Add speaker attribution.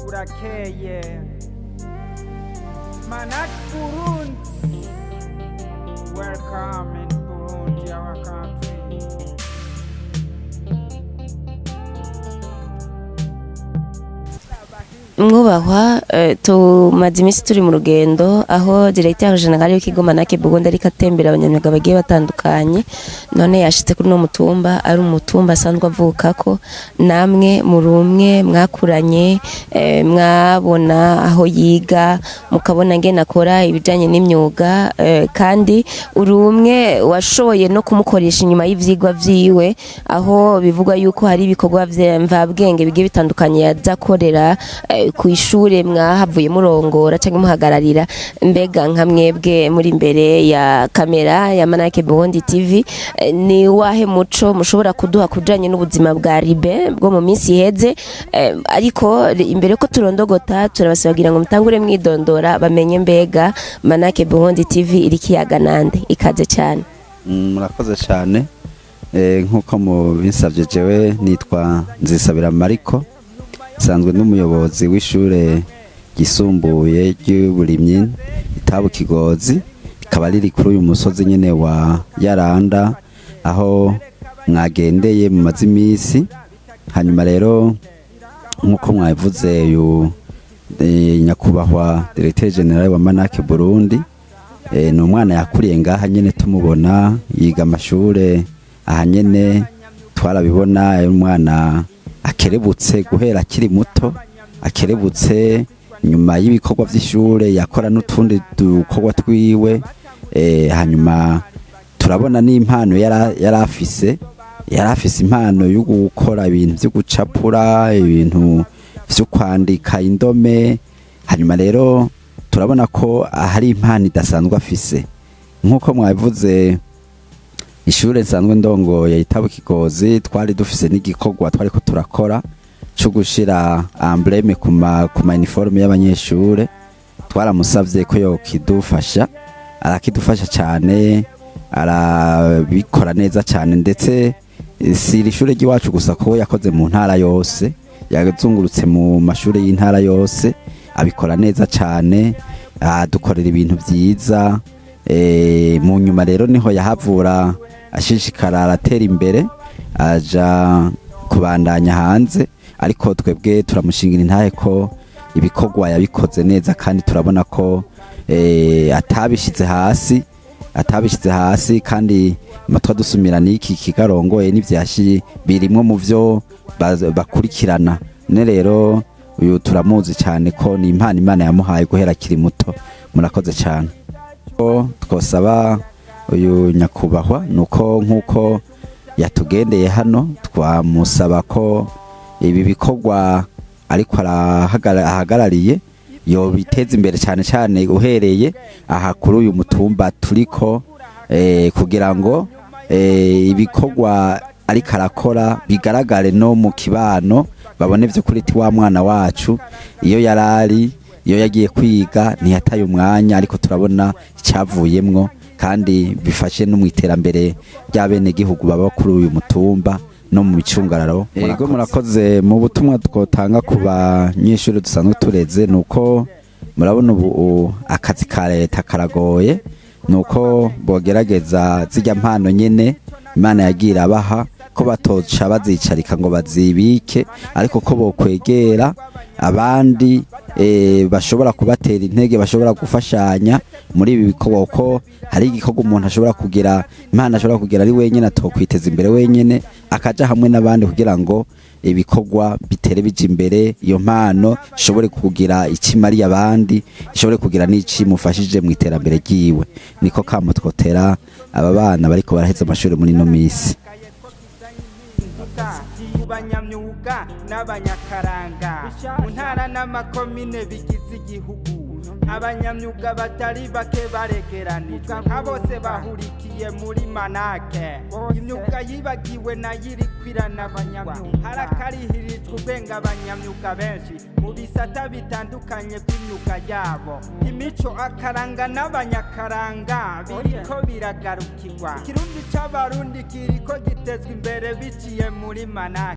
Speaker 1: urakeye Manak Burundi, welcome in Burundi, our country.
Speaker 2: mwubahwa tumaze iminsi turi mu rugendo aho directeur general w'ikigo Manake Burundi ariko atembera abanyamyuga bagiye batandukanye none yashitse kuri no mutumba ari umutumba asanzwe avuka ko namwe muri umwe mwakuranye mwabona aho yiga mukabona ngene akora ibijanye n'imyuga kandi uri umwe washoboye no kumukoresha inyuma y'ivyigwa vyiwe aho bivugwa yuko hari ibikorwa mvabwenge bigiye bitandukanye yazakorera ku ishure mwahavuye murongora cyangwa muhagararira mbega nka mwebwe muri imbere ya kamera ya Manake Burundi TV ni wahe muco mushobora kuduha kujanye n'ubuzima bwa ribe bwo mu minsi iheze ariko imbere ko turondogota turabasabagira ngo mutangure mwidondora bamenye mbega Manake Burundi TV iri kiyaga nande ikaze cyane
Speaker 3: murakoze cyane nkuko mu binsavye jewe nitwa Nzisabira Mariko sanzwe n'umuyobozi w'ishure gisumbuye ry'uburimyi itabu Kigozi ikaba riri kuri uyu musozi nyene wa Yaranda aho mwagendeye mu mazimisi hanyuma rero nkuko mwavuze uyu nyakubahwa directeur general wa Manake Burundi ni umwana yakuriye ngaha nyene tumubona yiga amashure aha nyene twarabibona umwana akerebutse guhera akiri muto akerebutse nyuma y'ibikorwa vy'ishure yakora n'utundi dukorwa twiwe hanyuma turabona n'impano yarafise impano yo gukora ibintu byo gucapura ibintu byo kwandika indome hanyuma rero turabona ko hari impano idasanzwe afise nkuko mwabivuze ishure nsanzwe ndongoye itabu Kigozi twari dufise n'igikorwa twari ko turakora cyo gushira embleme ku ma uniforme y'abanyeshure twaramusavye ko yo kidufasha arakidufasha cyane arabikora neza cyane ndetse si ishure ry'iwacu gusa ko yakoze mu ntara yose yazungurutse mu mashure y'intara yose abikora neza cyane dukorera ibintu byiza mu nyuma rero niho yahavura ashishikara aratera imbere aja kubandanya hanze ariko twebwe turamushingira intahe ko ibikorwa yabikoze neza kandi turabona ko atabishize hasi kandi matwa dusumira niki kigarongoye n'ivyashi birimwe mu vyo bakurikirana ne rero uyu turamuzi cyane ko ni impano Imana yamuhaye guhera kiri muto murakoze cyane twosaba uyu nyakubahwa nuko nkuko yatugendeye hano twamusaba ko ibi bikorwa ariko ahagarariye yo biteza imbere cyane cyane uhereye aha kuri uyu mutumba turiko kugira ngo ibikorwa ariko arakora bigaragare no mu kibano babone vyo kuri wa mwana wacu iyo yagiye kwiga ntiyataye umwanya ariko turabona icyavuyemwo kandi bifashe no mu iterambere ry'abene gihugu baba kuri uyu mutumba no mu micungararo yego murakoze mu butumwa twotanga ku banyeshuri dusanzwe tureze nuko murabona ubu akazi ka leta karagoye nuko bogerageza zijya mpano nyene Imana yagira abaha ko batoca bazicarika ngo bazibike ariko ko bokwegera abandi bashobora kubatera intege bashobora gufashanya muri ibi bikorwa ko hari igikorwa umuntu ashobora kugira Imana ashobora kugira ari wenyene atokwiteza imbere wenyene akaja hamwe n'abandi kugira ngo ibikorwa bitere bije imbere iyo mpano ishobore kugira ikimari abandi ishobore kugira n'ici mufashije mu iterambere ryiwe niko kamo twotera aba bana bariko baraheza amashuri muri no misi
Speaker 1: banyamyuga n'abanyakaranga mu ntara n'amakomine bigize igihugu abanyamyuga batari bake baregeranijwe nka bose bahurikiye muri Manake imyuga yibagiwe nayo iri kwirana abanyamyuga harakarihirijwe ubwenga abanyamyuga benshi mu bisata bitandukanye by'imyuga yabo imico akaranga n'abanyakaranga biriko biragarukirwa ikirundi c'abarundi kiriko gitezwa imbere biciye muri Manake